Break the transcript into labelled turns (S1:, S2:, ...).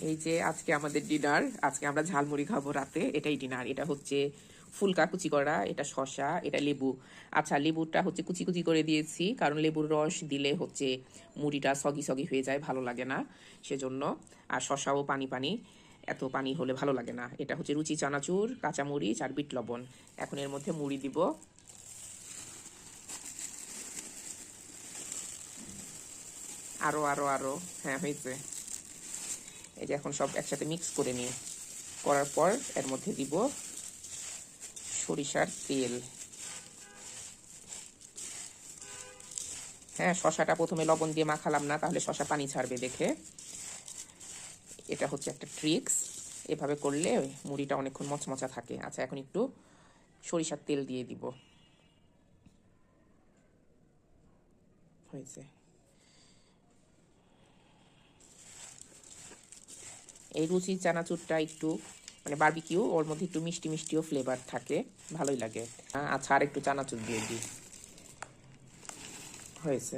S1: এই যে আজকে আমাদের ডিনার, আজকে আমরা ঝালমুড়ি খাবো রাতে, এটাই ডিনার। এটা হচ্ছে ফুলকা কুচি করা, এটা শসা, এটা লেবু। আচ্ছা, লেবুটা হচ্ছে কুচি কুচি করে দিয়েছি, কারণ লেবুর রস দিলে হচ্ছে মুড়িটা সগি সগি হয়ে যায়, ভালো লাগে না সেজন্য। আর শসাও পানি পানি, এত পানি হলে ভালো লাগে না। এটা হচ্ছে রুচি চানাচুর, কাঁচামরিচ আর বিট লবণ। এখন এর মধ্যে মুড়ি দিব। আরো আরো আরো, হ্যাঁ হয়েছে। এই যে এখন সব একসাথে মিক্স করে নিই, করার পর এর মধ্যে দিব সরিষার তেল। হ্যাঁ, শশাটা প্রথমে লবণ দিয়ে মাখালাম না, তাহলে শশা পানি ছাড়বে দেখে। এটা হচ্ছে একটা ট্রিক্স, এভাবে করলে মুড়িটা অনেকক্ষণ মচমচা থাকে। আচ্ছা, এখন একটু সরিষার তেল দিয়ে দিব। হয়েছে। এই রুচি চানাচুরটা একটু মানে বারবিকিউ, ওর মধ্যে একটু মিষ্টি মিষ্টিও ফ্লেভার থাকে, ভালোই লাগে। আচ্ছা, আর একটু চানাচুর দিয়ে দিই। হয়েছে।